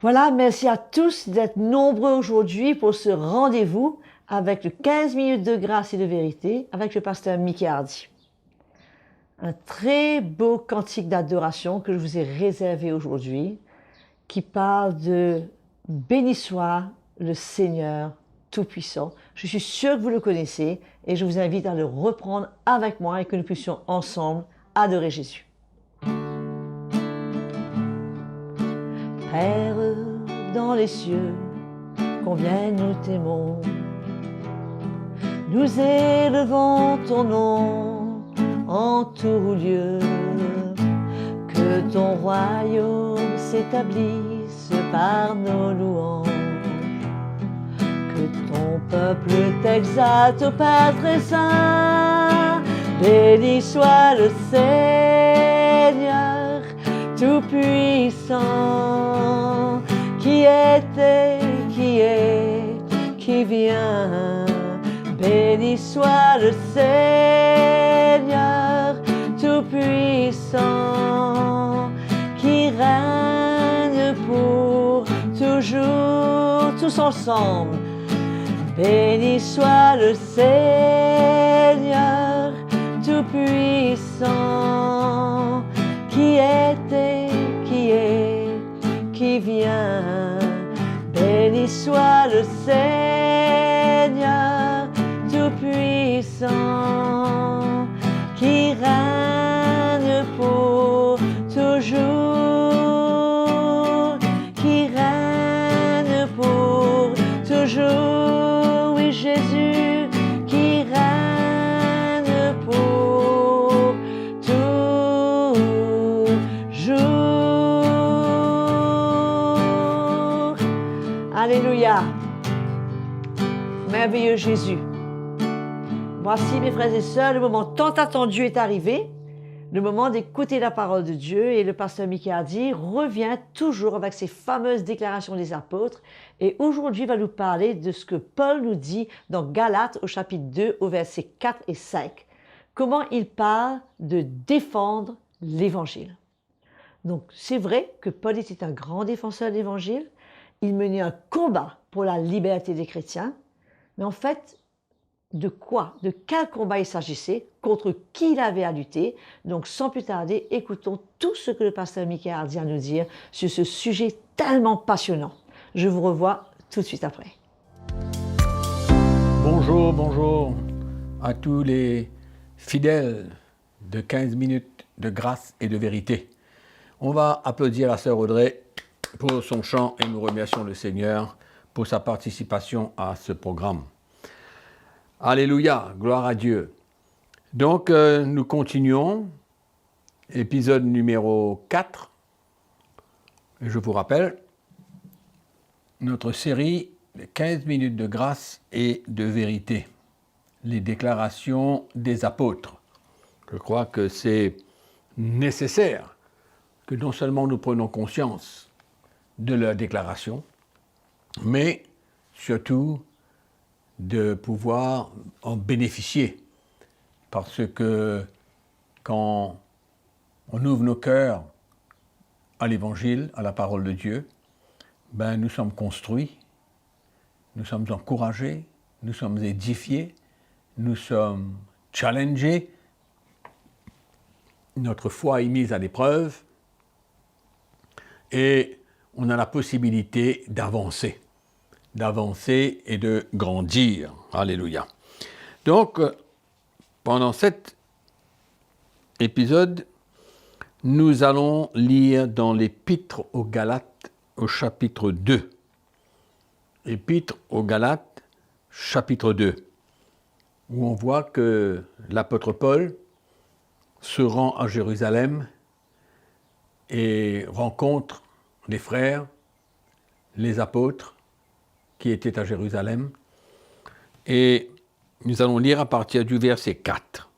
Voilà, merci à tous d'être nombreux aujourd'hui pour ce rendez-vous avec le 15 minutes de grâce et de vérité avec le pasteur Mickey Hardy. Un très beau cantique d'adoration que je vous ai réservé aujourd'hui qui parle de « Béni soit le Seigneur Tout-Puissant ». Je suis sûre que vous le connaissez et je vous invite à le reprendre avec moi et que nous puissions ensemble adorer Jésus. Père dans les cieux, combien nous t'aimons. Nous élevons ton nom en tout lieu. Que ton royaume s'établisse par nos louanges. Que ton peuple t'exalte, ô Père très saint. Béni soit le Seigneur Tout-Puissant, qui était, qui est, qui vient. Béni soit le Seigneur Tout-Puissant, qui règne pour toujours, tous ensemble. Béni soit le Seigneur Tout-Puissant, qui était, qui est, qui vient. Béni soit le Seigneur Tout-Puissant, qui règne pour toujours, qui règne pour toujours. Oui, Jésus, qui règne pour toujours. Alléluia. Merveilleux Jésus. Voici, mes frères et sœurs, le moment tant attendu est arrivé, le moment d'écouter la parole de Dieu, et le pasteur Mickey Hardy revient toujours avec ses fameuses déclarations des apôtres, et aujourd'hui il va nous parler de ce que Paul nous dit dans Galates au chapitre 2 au verset 4 et 5, comment il parle de défendre l'évangile. Donc c'est vrai que Paul était un grand défenseur de l'évangile, il menait un combat pour la liberté des chrétiens, mais en fait, de quoi, de quel combat il s'agissait, contre qui il avait à lutter. Donc sans plus tarder, écoutons tout ce que le pasteur Mickey Hardy a à nous dire sur ce sujet tellement passionnant. Je vous revois tout de suite après. Bonjour à tous les fidèles de 15 minutes de grâce et de vérité. On va applaudir la sœur Audrey pour son chant et nous remercions le Seigneur pour sa participation à ce programme. Alléluia, gloire à Dieu. Donc, nous continuons, épisode numéro 4. Et je vous rappelle, notre série de 15 minutes de grâce et de vérité, les déclarations des apôtres. Je crois que c'est nécessaire que non seulement nous prenions conscience de leurs déclarations, mais surtout de pouvoir en bénéficier. Parce que quand on ouvre nos cœurs à l'Évangile, à la parole de Dieu, nous sommes construits, nous sommes encouragés, nous sommes édifiés, nous sommes challengés, notre foi est mise à l'épreuve et on a la possibilité d'avancer et de grandir. Alléluia. Donc, pendant cet épisode, nous allons lire dans l'Épître aux Galates au chapitre 2. Épître aux Galates, chapitre 2, où on voit que l'apôtre Paul se rend à Jérusalem et rencontre les frères, les apôtres, qui était à Jérusalem. Et nous allons lire à partir du verset 4.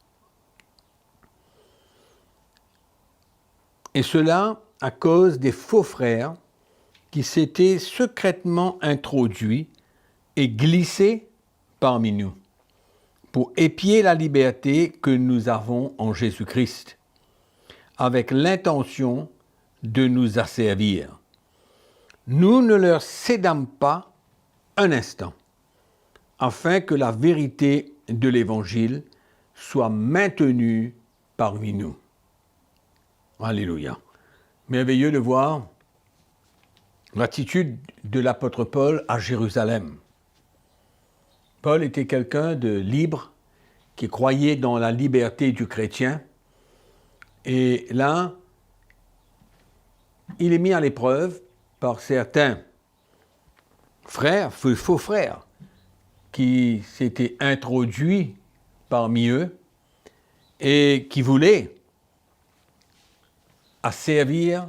Et cela à cause des faux frères qui s'étaient secrètement introduits et glissés parmi nous, pour épier la liberté que nous avons en Jésus-Christ, avec l'intention de nous asservir. nous ne leur cédâmes pas un instant, afin que la vérité de l'Évangile soit maintenue parmi nous. Alléluia. Merveilleux de voir l'attitude de l'apôtre Paul à Jérusalem. Paul était quelqu'un de libre, qui croyait dans la liberté du chrétien. Et là, il est mis à l'épreuve par certains frères, faux frères, qui s'étaient introduits parmi eux et qui voulaient asservir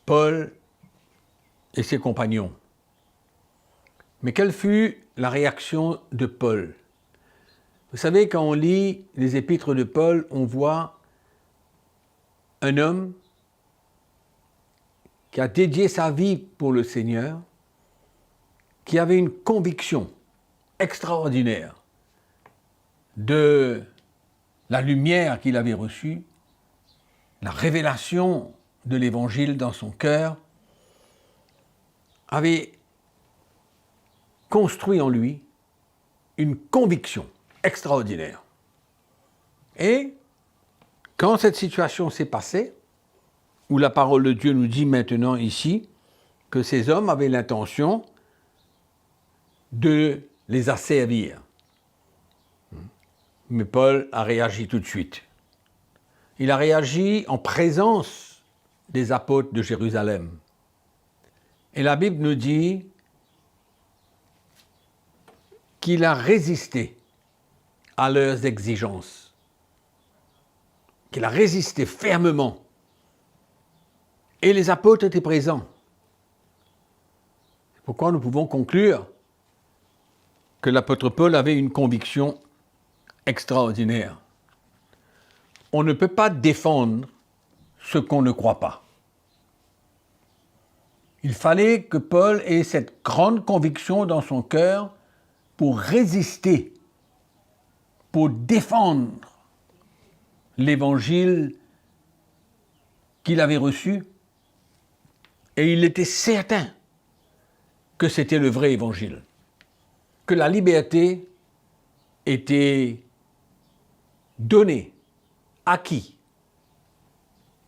Paul et ses compagnons. Mais quelle fut la réaction de Paul? Vous savez, quand on lit les épîtres de Paul, on voit un homme qui a dédié sa vie pour le Seigneur, qui avait une conviction extraordinaire de la lumière qu'il avait reçue, la révélation de l'Évangile dans son cœur, avait construit en lui une conviction extraordinaire. Et quand cette situation s'est passée, où la parole de Dieu nous dit maintenant ici que ces hommes avaient l'intention de les asservir. Mais Paul a réagi tout de suite. Il a réagi en présence des apôtres de Jérusalem. Et la Bible nous dit qu'il a résisté à leurs exigences, qu'il a résisté fermement. Et les apôtres étaient présents. C'est pourquoi nous pouvons conclure que l'apôtre Paul avait une conviction extraordinaire. On ne peut pas défendre ce qu'on ne croit pas. Il fallait que Paul ait cette grande conviction dans son cœur pour résister, pour défendre l'évangile qu'il avait reçu. Et il était certain que c'était le vrai évangile, que la liberté était donnée, acquise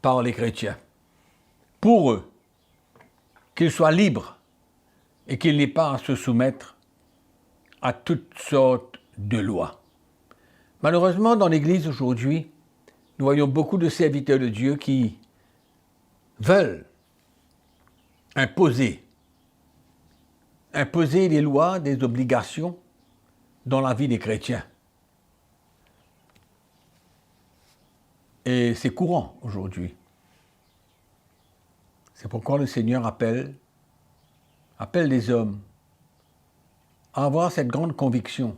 par les chrétiens, pour eux, qu'ils soient libres et qu'ils n'aient pas à se soumettre à toutes sortes de lois. Malheureusement, dans l'Église aujourd'hui, nous voyons beaucoup de serviteurs de Dieu qui veulent imposer des lois, des obligations dans la vie des chrétiens. Et c'est courant aujourd'hui. C'est pourquoi le Seigneur appelle les hommes à avoir cette grande conviction.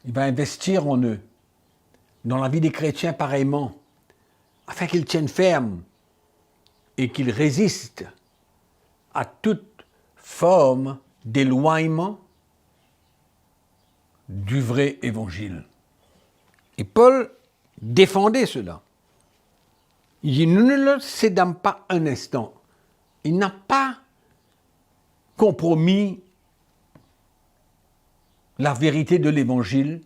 Il va investir en eux, dans la vie des chrétiens pareillement, afin qu'ils tiennent ferme et qu'ils résistent à toute forme d'éloignement du vrai évangile. Et Paul défendait cela. Il dit, nous ne le cédâmes pas un instant. Il n'a pas compromis la vérité de l'évangile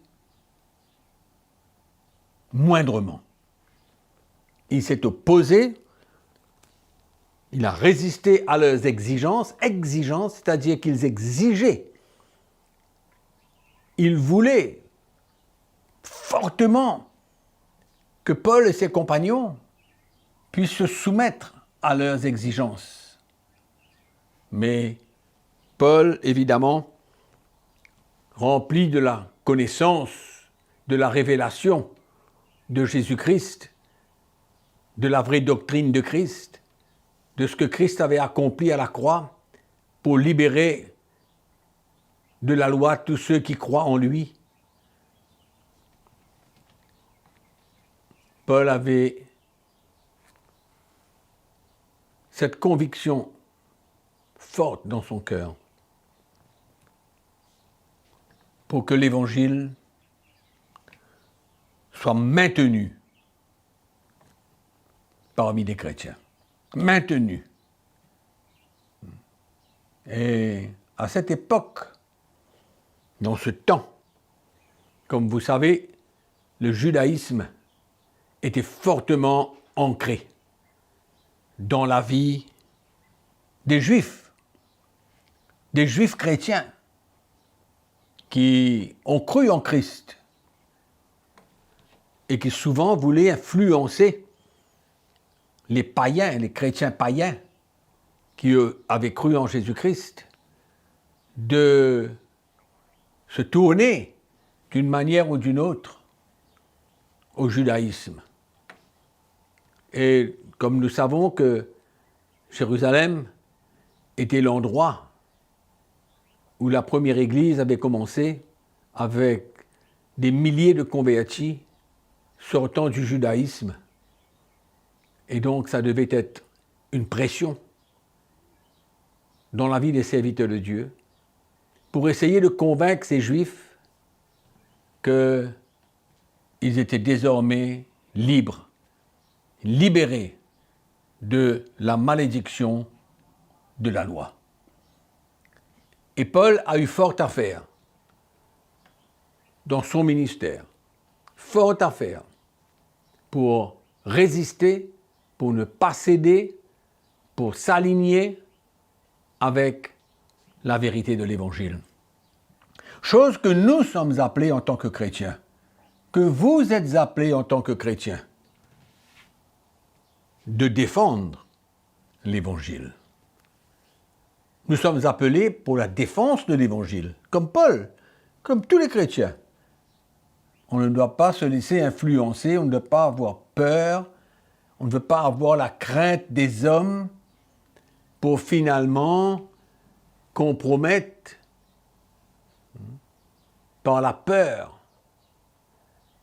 moindrement. Il s'est opposé, il a résisté à leurs exigences, c'est-à-dire qu'ils exigeaient. Ils voulaient fortement que Paul et ses compagnons puissent se soumettre à leurs exigences. Mais Paul, évidemment, rempli de la connaissance, de la révélation de Jésus-Christ, de la vraie doctrine de Christ, de ce que Christ avait accompli à la croix pour libérer de la loi tous ceux qui croient en lui. Paul avait cette conviction forte dans son cœur pour que l'Évangile soit maintenu parmi les chrétiens. Maintenu. Et à cette époque, dans ce temps, comme vous savez, le judaïsme était fortement ancré dans la vie des Juifs chrétiens qui ont cru en Christ et qui souvent voulaient influencer les païens, les chrétiens païens qui eux avaient cru en Jésus-Christ, de se tourner d'une manière ou d'une autre au judaïsme. Et comme nous savons que Jérusalem était l'endroit où la première église avait commencé avec des milliers de convertis sortant du judaïsme. Et donc ça devait être une pression dans la vie des serviteurs de Dieu pour essayer de convaincre ces Juifs qu'ils étaient désormais libres, libérés de la malédiction de la loi. Et Paul a eu fort à faire dans son ministère, fort à faire pour résister, pour ne pas céder, pour s'aligner avec la vérité de l'Évangile. Chose que nous sommes appelés en tant que chrétiens, que vous êtes appelés en tant que chrétiens, de défendre l'Évangile. Nous sommes appelés pour la défense de l'Évangile, comme Paul, comme tous les chrétiens. On ne doit pas se laisser influencer, on ne doit pas avoir peur, on ne veut pas avoir la crainte des hommes pour finalement compromettre par la peur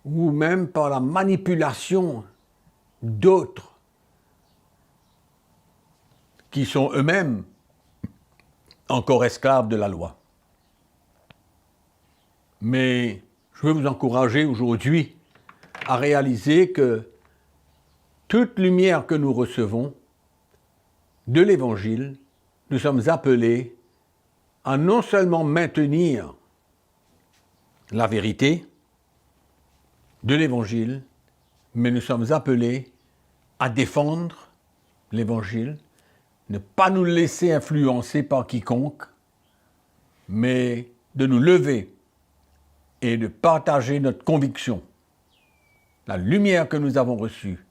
ou même par la manipulation d'autres qui sont eux-mêmes encore esclaves de la loi. Mais je veux vous encourager aujourd'hui à réaliser que toute lumière que nous recevons de l'Évangile, nous sommes appelés à non seulement maintenir la vérité de l'Évangile, mais nous sommes appelés à défendre l'Évangile, ne pas nous laisser influencer par quiconque, mais de nous lever et de partager notre conviction, la lumière que nous avons reçue,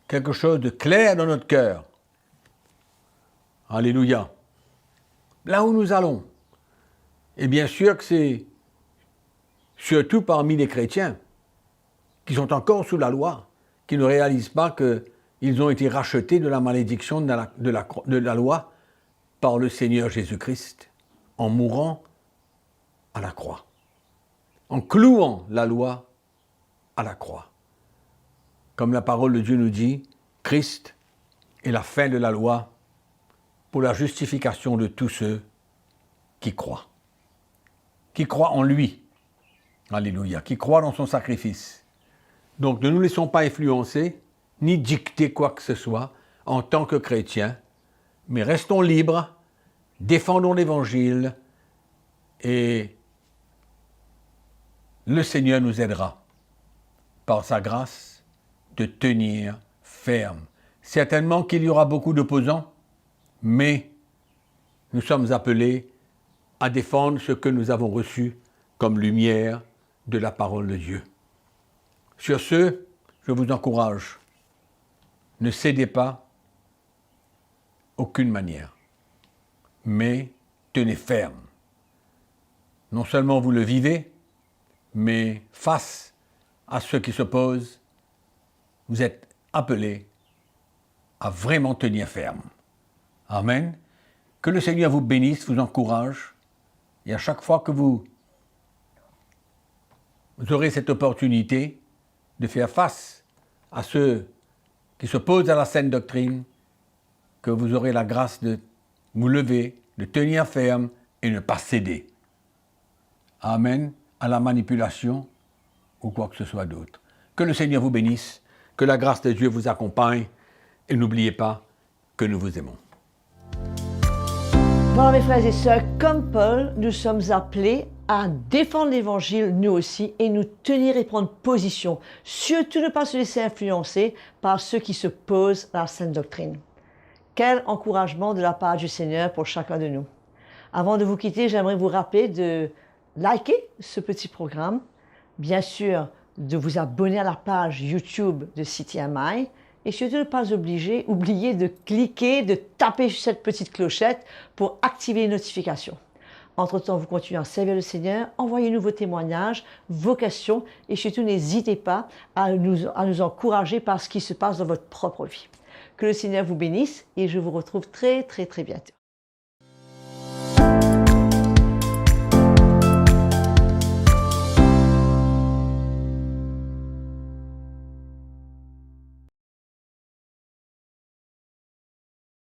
quelque chose de clair dans notre cœur. Alléluia. Là où nous allons. Et bien sûr que c'est surtout parmi les chrétiens qui sont encore sous la loi, qui ne réalisent pas qu'ils ont été rachetés de la malédiction de la loi par le Seigneur Jésus-Christ, en mourant à la croix, en clouant la loi à la croix. Comme la parole de Dieu nous dit, Christ est la fin de la loi pour la justification de tous ceux qui croient en lui. Alléluia, qui croient dans son sacrifice. Donc ne nous laissons pas influencer, ni dicter quoi que ce soit en tant que chrétiens, mais restons libres, défendons l'Évangile et le Seigneur nous aidera, par sa grâce, de tenir ferme. Certainement qu'il y aura beaucoup d'opposants, mais nous sommes appelés à défendre ce que nous avons reçu comme lumière de la parole de Dieu. Sur ce, je vous encourage, ne cédez pas aucune manière, mais tenez ferme. Non seulement vous le vivez, mais face à ceux qui s'opposent, vous êtes appelés à vraiment tenir ferme. Amen. Que le Seigneur vous bénisse, vous encourage, et à chaque fois que vous aurez cette opportunité de faire face à ceux qui s'opposent à la saine doctrine, que vous aurez la grâce de vous lever, de tenir ferme et ne pas céder. Amen. À la manipulation ou quoi que ce soit d'autre. Que le Seigneur vous bénisse, que la grâce de Dieu vous accompagne et n'oubliez pas que nous vous aimons. Voilà mes frères et sœurs, comme Paul, nous sommes appelés à défendre l'Évangile nous aussi et nous tenir et prendre position. Surtout ne pas se laisser influencer par ceux qui se posent à la sainte doctrine. Quel encouragement de la part du Seigneur pour chacun de nous. Avant de vous quitter, j'aimerais vous rappeler de liker ce petit programme, bien sûr de vous abonner à la page YouTube de CTMI et surtout ne pas oublier de cliquer, de taper sur cette petite clochette pour activer les notifications. Entre-temps, vous continuez à servir le Seigneur, envoyez-nous vos témoignages, vos questions et surtout n'hésitez pas à nous encourager par ce qui se passe dans votre propre vie. Que le Seigneur vous bénisse et je vous retrouve très bientôt.